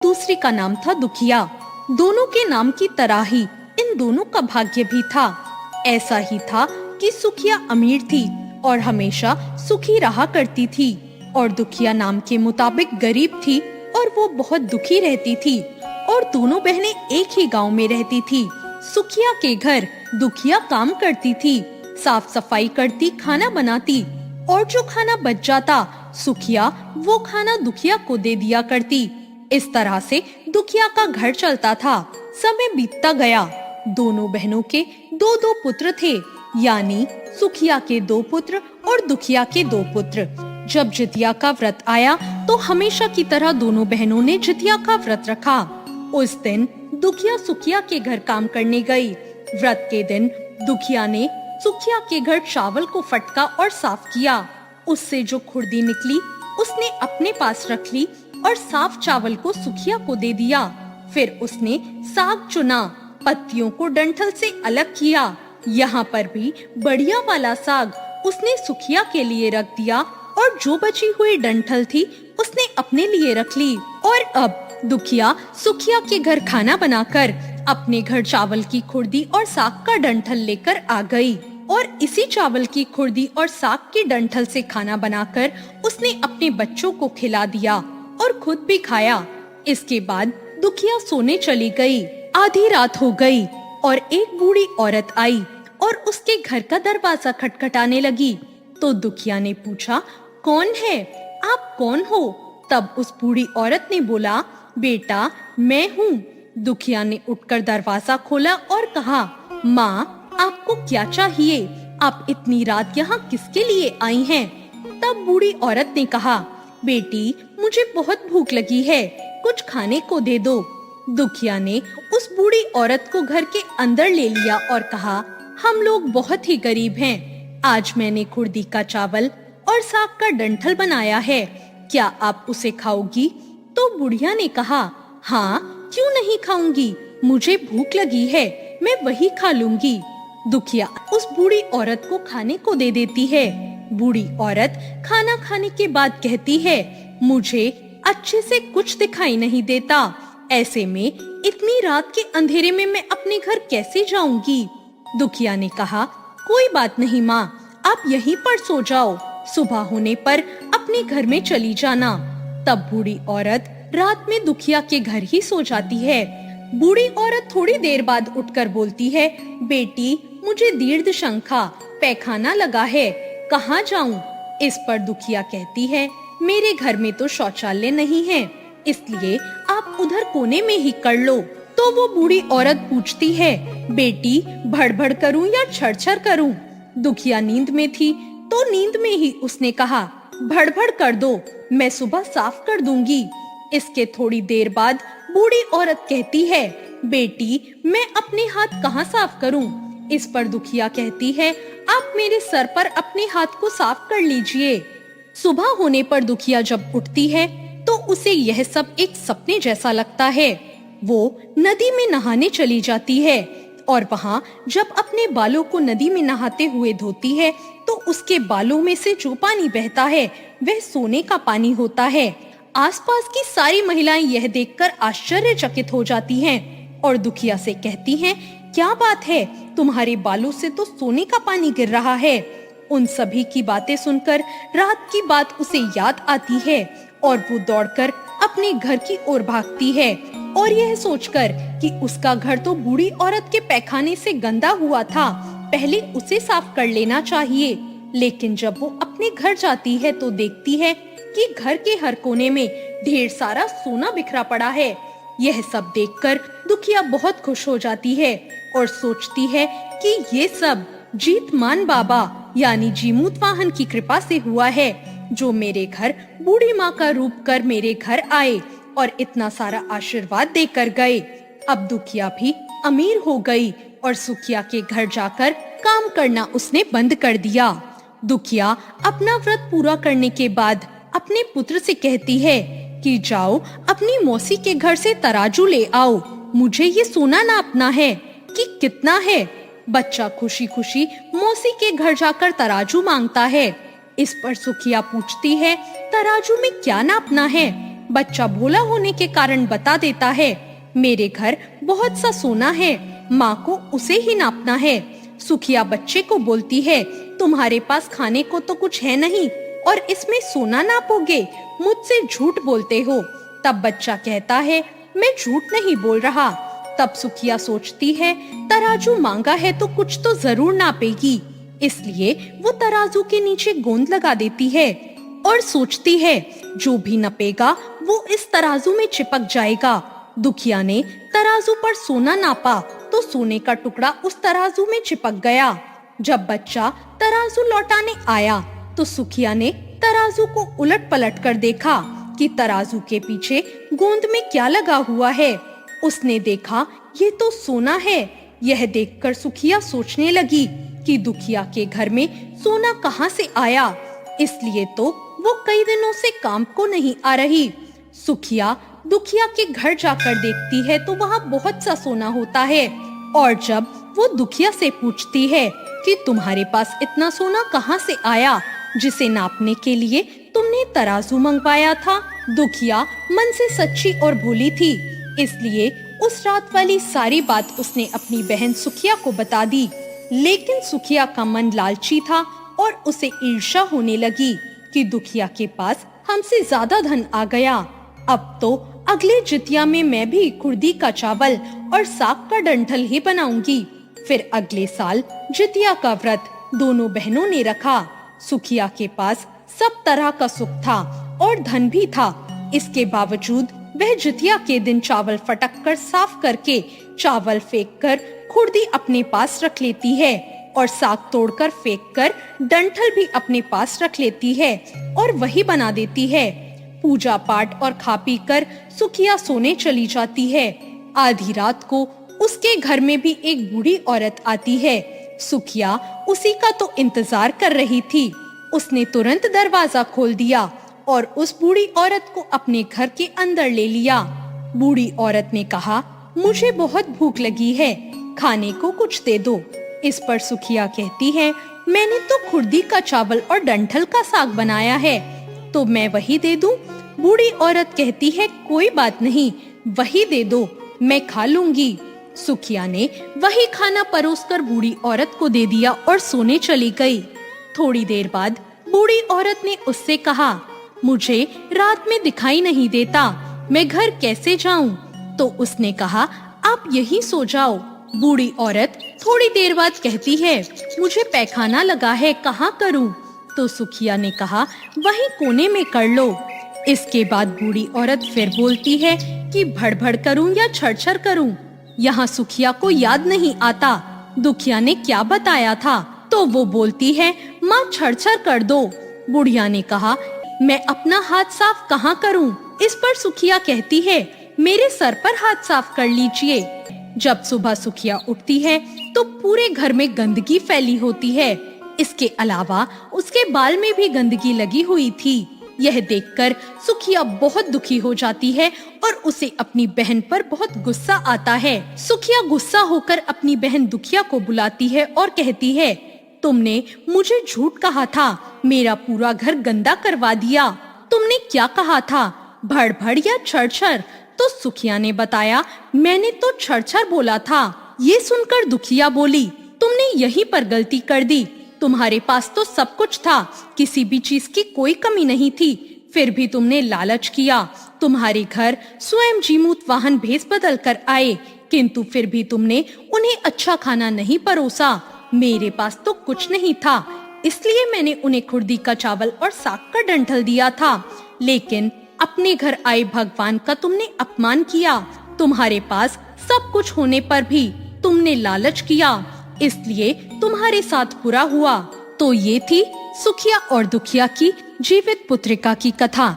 दूसरी का नाम था दुखिया। दोनों के नाम की तरह ही इन दोनों का भाग्य भी था। ऐसा ही था कि सुखिया अमीर थी और हमेशा सुखी रहा करती थी, और दुखिया नाम के मुताबिक गरीब थी और वो बहुत दुखी रहती थी। और दोनों बहनें एक ही गांव में रहती थी। सुखिया के घर दुखिया काम करती थी, साफ सफाई करती, खाना बनाती, और जो खाना बच जाता सुखिया वो खाना दुखिया को दे दिया करती। इस तरह से दुखिया का घर चलता था। समय बीतता गया। दोनों बहनों के दो दो पुत्र थे, यानी सुखिया के 2 पुत्र और दुखिया के 2 पुत्र। जब जितिया का व्रत आया तो हमेशा की तरह दोनों बहनों ने जितिया का व्रत रखा। उस दिन दुखिया सुखिया के घर काम करने गई। व्रत के दिन दुखिया ने सुखिया के घर चावल को फटका और साफ किया। उससे जो खुर्दी निकली उसने अपने पास रख ली और साफ चावल को सुखिया को दे दिया। फिर उसने साग चुना, पत्तियों को डंठल से अलग किया। यहाँ पर भी बढ़िया वाला साग उसने सुखिया के लिए रख दिया और जो बची हुई डंठल थी उसने अपने लिए रख ली। और अब दुखिया सुखिया के घर खाना बनाकर अपने घर चावल की खुर्दी और साग का डंठल लेकर आ गई, और इसी चावल की खुर्दी और साग के डंठल से खाना बनाकर उसने अपने बच्चों को खिला दिया और खुद भी खाया। इसके बाद दुखिया सोने चली गई। आधी रात हो गई और एक बूढ़ी औरत आई और उसके घर का दरवाजा खटखटाने लगी। तो दुखिया ने पूछा, कौन है? आप कौन हो? तब उस बूढ़ी औरत ने बोला, बेटा मैं हूँ। दुखिया ने उठकर दरवाजा खोला और कहा, माँ आपको क्या चाहिए? आप इतनी रात यहाँ किसके लिए आई हैं? तब बूढ़ी औरत ने कहा, बेटी मुझे बहुत भूख लगी है, कुछ खाने को दे दो। दुखिया ने उस बूढ़ी औरत को घर के अंदर ले लिया और कहा, हम लोग बहुत ही गरीब हैं। आज मैंने खुर्दी का चावल और साग का डंठल बनाया है, क्या आप उसे खाओगी? तो बुढ़िया ने कहा, हाँ क्यों नहीं खाऊंगी, मुझे भूख लगी है, मैं वही खा लूंगी। दुखिया उस बूढ़ी औरत को खाने को दे देती है। बूढ़ी औरत खाना खाने के बाद कहती है, मुझे अच्छे से कुछ दिखाई नहीं देता, ऐसे में इतनी रात के अंधेरे में मैं अपने घर कैसे जाऊंगी? दुखिया ने कहा, कोई बात नहीं माँ, आप यहीं पर सो जाओ, सुबह होने पर अपने घर में चली जाना। तब बूढ़ी औरत रात में दुखिया के घर ही सो जाती है। बूढ़ी औरत थोड़ी देर बाद उठकर बोलती है, बेटी मुझे दीर्घ शंखा पैखाना लगा है, कहाँ जाऊं? इस पर दुखिया कहती है, मेरे घर में तो शौचालय नहीं है, इसलिए आप उधर कोने में ही कर लो। तो वो बूढ़ी औरत पूछती है, बेटी भड़बड़ करूं या छड़छड़ करूं? दुखिया नींद में थी तो नींद में ही उसने कहा, भड़बड़ कर दो, मैं सुबह साफ कर दूंगी। इसके थोड़ी देर बाद बूढ़ी औरत कहती है, बेटी मैं अपने हाथ कहाँ साफ करूं? इस पर दुखिया कहती है, आप मेरे सर पर अपने हाथ को साफ कर लीजिए। सुबह होने पर दुखिया जब उठती है तो उसे यह सब एक सपने जैसा लगता है। वो नदी में नहाने चली जाती है और वहाँ जब अपने बालों को नदी में नहाते हुए धोती है तो उसके बालों में से जो पानी बहता है वह सोने का पानी होता है। आसपास की सारी महिलाएं यह देखकर आश्चर्यचकित हो जाती हैं और दुखिया से कहती हैं, क्या बात है, तुम्हारे बालों से तो सोने का पानी गिर रहा है। उन सभी की बातें सुनकर रात की बात उसे याद आती है और वो दौड़कर अपने घर की ओर भागती है और यह सोचकर कि उसका घर तो बूढ़ी औरत के पैखाने से गंदा हुआ था, पहले उसे साफ कर लेना चाहिए। लेकिन जब वो अपने घर जाती है तो देखती है कि घर के हर कोने में ढेर सारा सोना बिखरा पड़ा है। यह सब देखकर दुखिया बहुत खुश हो जाती है और सोचती है कि ये सब जीतमान बाबा यानी जीमूत वाहन की कृपा से हुआ है, जो मेरे घर बूढ़ी माँ का रूप कर मेरे घर आए और इतना सारा आशीर्वाद देकर गए। अब दुखिया भी अमीर हो गई और सुखिया के घर जाकर काम करना उसने बंद कर दिया। दुखिया अपना व्रत पूरा करने के बाद अपने पुत्र से कहती है कि जाओ अपनी मौसी के घर से तराजू ले आओ, मुझे ये सोना नापना है कि कितना है। बच्चा खुशी खुशी मौसी के घर जाकर तराजू मांगता है। इस पर सुखिया पूछती है, तराजू में क्या नापना है? बच्चा भोला होने के कारण बता देता है, मेरे घर बहुत सा सोना है, माँ को उसे ही नापना है। सुखिया बच्चे को बोलती है, तुम्हारे पास खाने को तो कुछ है नहीं और इसमें सोना नापोगे, मुझसे झूठ बोलते हो। तब बच्चा कहता है, मैं झूठ नहीं बोल रहा। तब सुखिया सोचती है, तराजू मांगा है तो कुछ तो जरूर नापेगी, इसलिए वो तराजू के नीचे गोंद लगा देती है और सोचती है, जो भी नपेगा वो इस तराजू में चिपक जाएगा। दुखिया ने तराजू पर सोना नापा तो सोने का टुकड़ा उस तराजू में चिपक गया। जब बच्चा तराजू लौटाने आया तो सुखिया ने तराजू को उलट पलट कर देखा कि तराजू के पीछे गोंद में क्या लगा हुआ है। उसने देखा, ये तो सोना है। यह देखकर सुखिया सोचने लगी कि दुखिया के घर में सोना कहाँ से आया, इसलिए तो वो कई दिनों से काम को नहीं आ रही। सुखिया दुखिया के घर जाकर देखती है तो वहाँ बहुत सा सोना होता है और जब वो दुखिया से पूछती है कि तुम्हारे पास इतना सोना कहाँ से आया जिसे नापने के लिए तुमने तराजू मंगवाया था। दुखिया मन से सच्ची और भोली थी, इसलिए उस रात वाली सारी बात उसने अपनी बहन सुखिया को बता दी। लेकिन सुखिया का मन लालची था और उसे ईर्ष्या होने लगी कि दुखिया के पास हमसे ज्यादा धन आ गया। अब तो अगले जितिया में मैं भी कुर्दी का चावल और साग का डंठल ही बनाऊंगी। फिर अगले साल जितिया का व्रत दोनों बहनों ने रखा। सुखिया के पास सब तरह का सुख था और धन भी था। इसके बावजूद वह जितिया के दिन चावल फटक कर साफ करके, चावल फेंक कर खुर्दी अपने पास रख लेती है और साग तोड़कर फेंक कर डंठल भी अपने पास रख लेती है और वही बना देती है। पूजा पाठ और खा पी कर सुखिया सोने चली जाती है। आधी रात को उसके घर में भी एक बूढ़ी औरत आती है। सुखिया उसी का तो इंतजार कर रही थी। उसने तुरंत दरवाजा खोल दिया और उस बूढ़ी औरत को अपने घर के अंदर ले लिया। बूढ़ी औरत ने कहा, मुझे बहुत भूख लगी है, खाने को कुछ दे दो। इस पर सुखिया कहती है, मैंने तो खुर्दी का चावल और डंठल का साग बनाया है, तो मैं वही दे दूं? बूढ़ी औरत कहती है, कोई बात नहीं, वही दे दो, मैं खा लूंगी। सुखिया ने वही खाना परोसकर बूढ़ी औरत को दे दिया और सोने चली गई। थोड़ी देर बाद बूढ़ी औरत ने उससे कहा, मुझे रात में दिखाई नहीं देता, मैं घर कैसे जाऊं? तो उसने कहा, आप यहीं सो जाओ। बूढ़ी औरत थोड़ी देर बाद कहती है, मुझे पैखाना लगा है, कहाँ करूं? तो सुखिया ने कहा, वहीं कोने में कर लो। इसके बाद बूढ़ी औरत फिर बोलती है कि भड़भड़ करूं या छड़छड़ करूं? यहाँ सुखिया को याद नहीं आता दुखिया ने क्या बताया था, तो वो बोलती है, माँ छड़छड़ कर दो। बुढ़िया ने कहा, मैं अपना हाथ साफ कहाँ करूं? इस पर सुखिया कहती है, मेरे सर पर हाथ साफ कर लीजिए। जब सुबह सुखिया उठती है तो पूरे घर में गंदगी फैली होती है। इसके अलावा उसके बाल में भी गंदगी लगी हुई थी। यह देखकर सुखिया बहुत दुखी हो जाती है और उसे अपनी बहन पर बहुत गुस्सा आता है। सुखिया गुस्सा होकर अपनी बहन दुखिया को बुलाती है और कहती है, तुमने मुझे झूठ कहा था, मेरा पूरा घर गंदा करवा दिया। तुमने क्या कहा था, भड़-भड़ या छड़-छड़? तो सुखिया ने बताया, मैंने तो छड़-छड़ बोला था। ये सुनकर दुखिया बोली, तुमने यहीं पर गलती कर दी, तुम्हारे पास तो सब कुछ था, किसी भी चीज की कोई कमी नहीं थी, फिर भी तुमने लालच किया। तुम्हारे घर स्वयं जीमूत वाहन भेस बदल कर आए, किंतु फिर भी तुमने उन्हें अच्छा खाना नहीं परोसा। मेरे पास तो कुछ नहीं था, इसलिए मैंने उन्हें खुर्दी का चावल और साग का डंठल दिया था, लेकिन अपने घर आए भगवान का तुमने अपमान किया। तुम्हारे पास सब कुछ होने पर भी तुमने लालच किया, इसलिए तुम्हारे साथ बुरा हुआ। तो ये थी सुखिया और दुखिया की जीवित पुत्रिका की कथा।